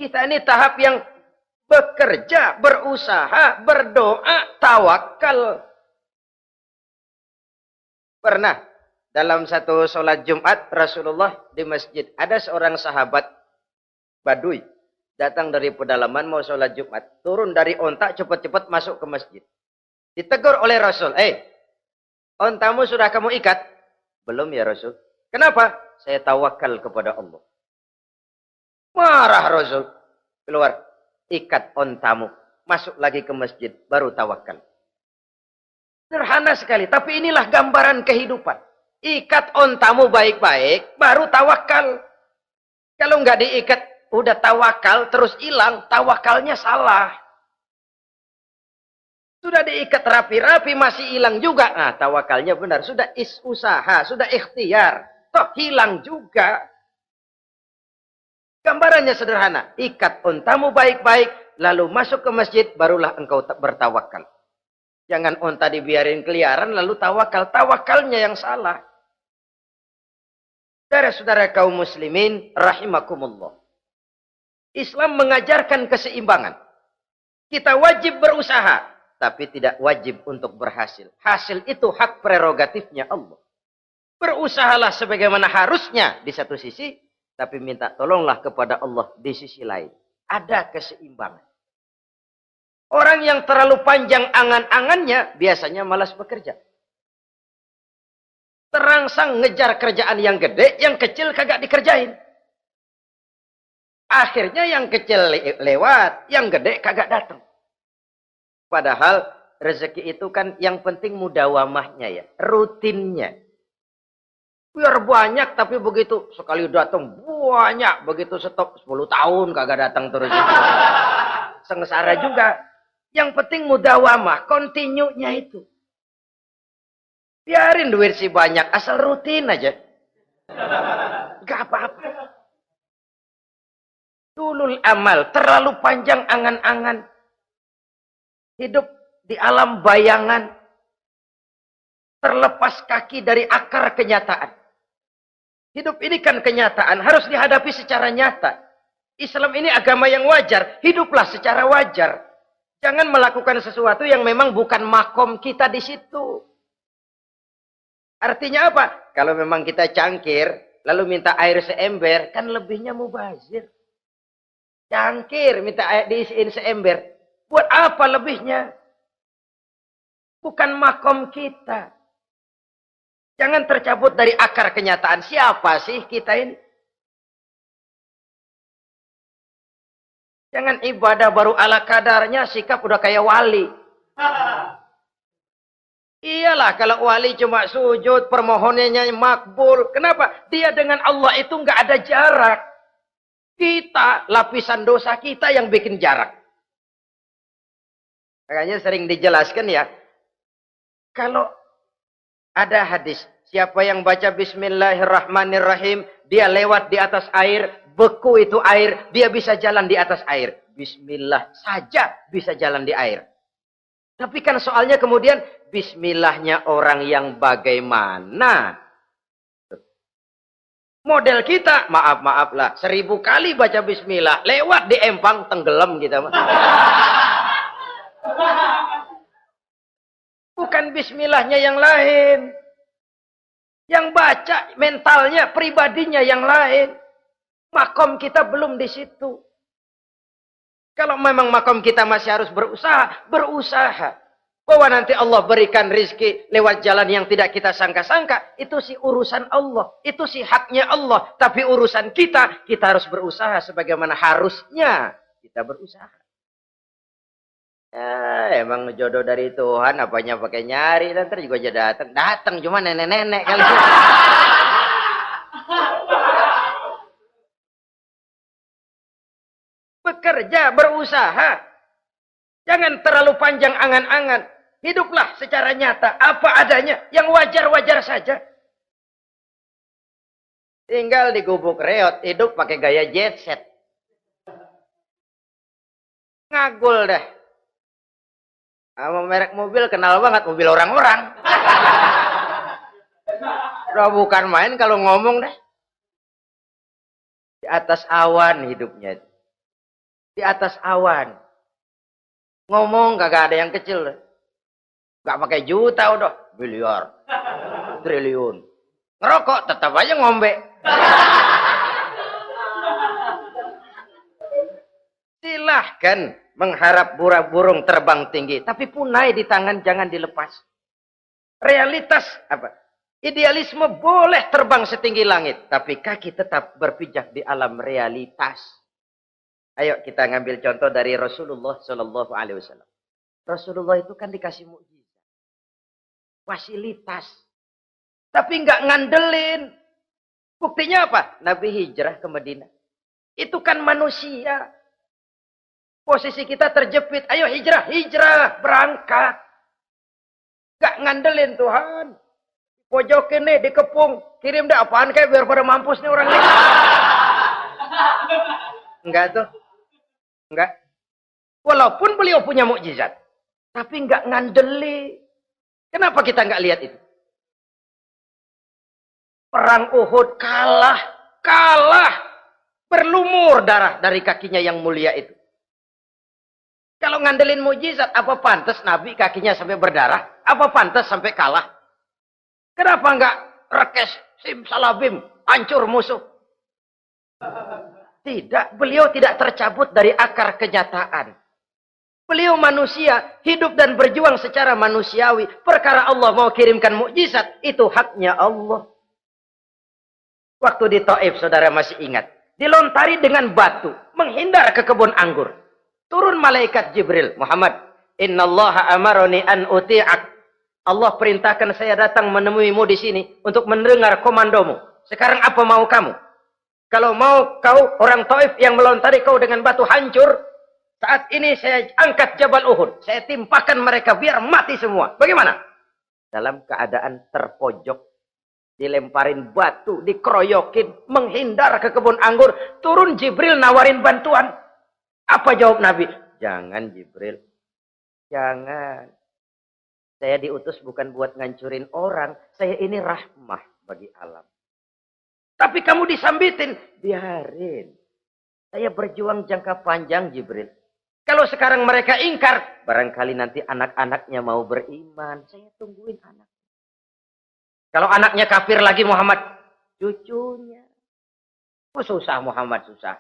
Kita ini tahap yang bekerja, berusaha, berdoa, tawakal. Pernah dalam satu sholat Jumat Rasulullah di masjid, ada seorang sahabat Badui datang dari pedalaman mau sholat Jumat, turun dari onta cepat-cepat masuk ke masjid. Ditegur oleh Rasul, ontamu sudah kamu ikat? Belum ya Rasul. Kenapa? Saya tawakal kepada Allah. Marah Rasul. Keluar, ikat ontamu, masuk lagi ke masjid, baru tawakal. Sederhana sekali, tapi inilah gambaran kehidupan. Ikat ontamu baik-baik, baru tawakal. Kalau nggak diikat, udah tawakal, terus hilang, tawakalnya salah. Sudah diikat rapi-rapi, masih hilang juga. Nah, tawakalnya benar. Sudah usaha, sudah ikhtiar. Toh hilang juga. Gambarannya sederhana. Ikat ontamu baik-baik, lalu masuk ke masjid, barulah engkau bertawakal. Jangan onta dibiarin keliaran, lalu tawakal. Tawakalnya yang salah. Saudara-saudara kaum muslimin, rahimakumullah. Islam mengajarkan keseimbangan. Kita wajib berusaha, tapi tidak wajib untuk berhasil. Hasil itu hak prerogatifnya Allah. Berusahalah sebagaimana harusnya di satu sisi, tapi minta tolonglah kepada Allah di sisi lain. Ada keseimbangan. Orang yang terlalu panjang angan-angannya biasanya malas bekerja. Terangsang ngejar kerjaan yang gede, yang kecil kagak dikerjain. Akhirnya yang kecil lewat, yang gede kagak datang. Padahal rezeki itu kan yang penting mudawamahnya ya, rutinnya. Biar banyak tapi begitu sekali datang banyak, begitu stop 10 tahun kagak datang terus. Sengsara juga. Yang penting mudawamah, continue-nya itu. Biarin duit sih banyak, asal rutin aja. Gak apa-apa. Tulul amal, terlalu panjang angan-angan. Hidup di alam bayangan. Terlepas kaki dari akar kenyataan. Hidup ini kan kenyataan, harus dihadapi secara nyata. Islam ini agama yang wajar, hiduplah secara wajar. Jangan melakukan sesuatu yang memang bukan makom kita di situ. Artinya apa? Kalau memang kita cangkir, lalu minta air seember, kan lebihnya mubazir. Cangkir, minta air diisiin seember. Buat apa lebihnya? Bukan makom kita. Jangan tercabut dari akar kenyataan. Siapa sih kita ini? Jangan ibadah baru ala kadarnya, sikap udah kayak wali. Iyalah kalau wali cuma sujud, permohonannya makbul. Kenapa? Dia dengan Allah itu nggak ada jarak. Kita, lapisan dosa kita yang bikin jarak. Makanya sering dijelaskan ya. Kalau ada hadis, siapa yang baca Bismillahirrahmanirrahim, dia lewat di atas air, beku itu air, dia bisa jalan di atas air. Bismillah saja bisa jalan di air. Tapi kan soalnya kemudian, Bismillahnya orang yang bagaimana? Model kita, maaf lah, 1000 kali baca Bismillah, lewat di empang, tenggelam kita. Bukan Bismillahnya yang lain. Yang baca mentalnya, pribadinya yang lain. Makom kita belum di situ. Kalau memang makom kita masih harus berusaha, berusaha. Bahwa nanti Allah berikan rizki lewat jalan yang tidak kita sangka-sangka, itu sih urusan Allah. Itu sih haknya Allah. Tapi urusan kita harus berusaha sebagaimana harusnya kita berusaha. Ya, emang jodoh dari Tuhan, apanya pakai nyari, nanti juga aja datang. Datang cuma nenek-nenek kali. Bekerja, berusaha. Jangan terlalu panjang angan-angan. Hiduplah secara nyata, apa adanya, yang wajar-wajar saja. Tinggal di gubuk reot, hidup pakai gaya jet set. Ngagul dah. Sama merek mobil kenal banget, mobil orang-orang. Udah bukan main kalau ngomong dah. Di atas awan hidupnya. Di atas awan. Ngomong kagak ada yang kecil. Gak pakai juta udah. Miliar. Triliun. Ngerokok tetap aja ngombe. Silahkan mengharap burung terbang tinggi. Tapi punai di tangan jangan dilepas. Realitas apa? Idealisme boleh terbang setinggi langit. Tapi kaki tetap berpijak di alam realitas. Ayo kita ngambil contoh dari Rasulullah Sallallahu Alaihi Wasallam. Rasulullah itu kan dikasih mukjizat, fasilitas, tapi nggak ngandelin. Buktinya apa? Nabi hijrah ke Madinah. Itu kan manusia. Posisi kita terjepit. Ayo hijrah, hijrah, berangkat. Gak ngandelin Tuhan. Pojokin nih, dikepung. Kirim deh apaan kayak biar pada mampus nih orang ini. Enggak tuh. Enggak. Walaupun beliau punya mukjizat. Tapi enggak ngandeli. Kenapa kita enggak lihat itu? Perang Uhud kalah. Kalah. Berlumur darah dari kakinya yang mulia itu. Kalau ngandelin mukjizat, apa pantas Nabi kakinya sampai berdarah? Apa pantas sampai kalah? Kenapa enggak rekes, simsalabim, hancur musuh? Tidak, beliau tidak tercabut dari akar kenyataan. Beliau manusia, hidup dan berjuang secara manusiawi. Perkara Allah mau kirimkan mukjizat, itu haknya Allah. Waktu di Taif, saudara masih ingat. Dilontari dengan batu, menghindar ke kebun anggur. Turun malaikat Jibril, Muhammad, innallaha amaroni an uti'ak. Allah perintahkan saya datang menemuimu di sini untuk mendengar komandomu. Sekarang apa mau kamu? Kalau mau kau orang Taif yang melontari kau dengan batu hancur, saat ini saya angkat Jabal Uhud. Saya timpakan mereka biar mati semua. Bagaimana? Dalam keadaan terpojok, dilemparin batu, dikeroyokin, menghindar ke kebun anggur, turun Jibril nawarin bantuan. Apa jawab Nabi? Jangan Jibril. Jangan. Saya diutus bukan buat ngancurin orang. Saya ini rahmah bagi alam. Tapi kamu disambitin. Biarin. Saya berjuang jangka panjang Jibril. Kalau sekarang mereka ingkar. Barangkali nanti anak-anaknya mau beriman. Saya tungguin anak. Kalau anaknya kafir lagi Muhammad. Cucunya. Oh susah Muhammad, susah.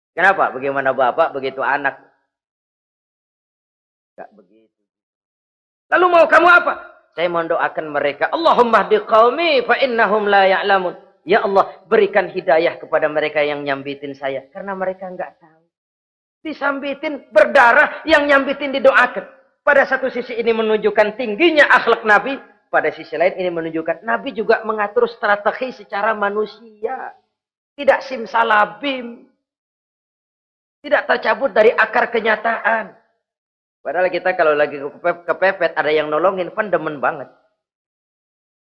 Kenapa? Bagaimana bapak, begitu anak. Enggak begitu. Lalu mau kamu apa? Saya mendoakan mereka. Allahumma hdi qaumi fa innahum la ya'lamun. Ya Allah, berikan hidayah kepada mereka yang nyambitin saya. Karena mereka enggak tahu. Disambitin, berdarah, yang nyambitin didoakan. Pada satu sisi ini menunjukkan tingginya akhlak Nabi. Pada sisi lain ini menunjukkan Nabi juga mengatur strategi secara manusia. Tidak simsalabim. Tidak tercabut dari akar kenyataan. Padahal kita kalau lagi kepepet, ada yang nolongin, kan demen banget.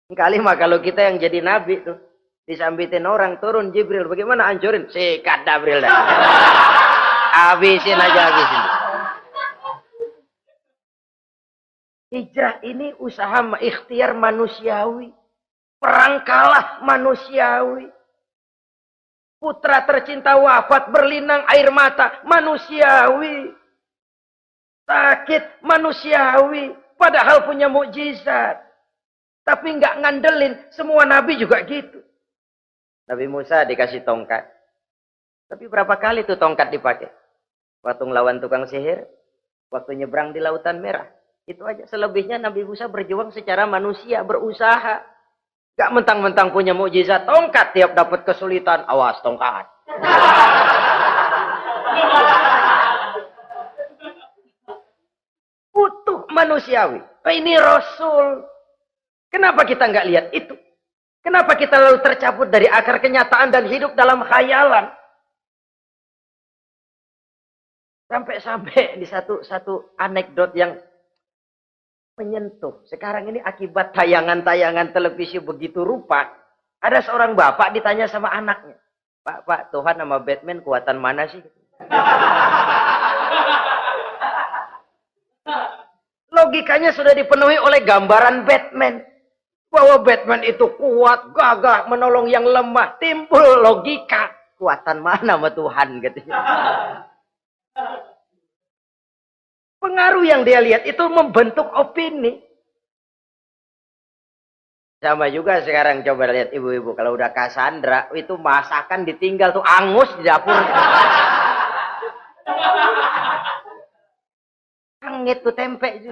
Kali mah kalau kita yang jadi nabi tuh, disambitin orang, turun Jibril, bagaimana hancurin? Sikat Jibril dah. Habisin aja, habisin. Hijrah ini usaha ikhtiar manusiawi. Perang kalah manusiawi. Putra tercinta wafat, berlinang air mata, manusiawi. Sakit, manusiawi. Padahal punya mukjizat. Tapi nggak ngandelin. Semua nabi juga gitu. Nabi Musa dikasih tongkat. Tapi berapa kali tuh tongkat dipakai? Waktu ngelawan tukang sihir. Waktu nyebrang di Lautan Merah. Itu aja. Selebihnya Nabi Musa berjuang secara manusia, berusaha. Gak mentang-mentang punya mukjizat tongkat, tiap dapat kesulitan, awas tongkat. Utuh manusiawi. Ini Rasul. Kenapa kita nggak lihat itu? Kenapa kita lalu tercabut dari akar kenyataan dan hidup dalam khayalan? Sampai di satu anekdot yang menyentuh. Sekarang ini akibat tayangan-tayangan televisi begitu rupa. Ada seorang bapak ditanya sama anaknya. Pak, Tuhan sama Batman kuatan mana sih? Logikanya sudah dipenuhi oleh gambaran Batman. Bahwa Batman itu kuat, gagah, menolong yang lemah. Timbul logika. Kuatan mana sama Tuhan? Gitu. Pengaruh yang dia lihat itu membentuk opini. Sama juga sekarang coba lihat ibu-ibu kalau udah Cassandra itu masakan ditinggal tuh angus di dapur. Angit tuh tempe.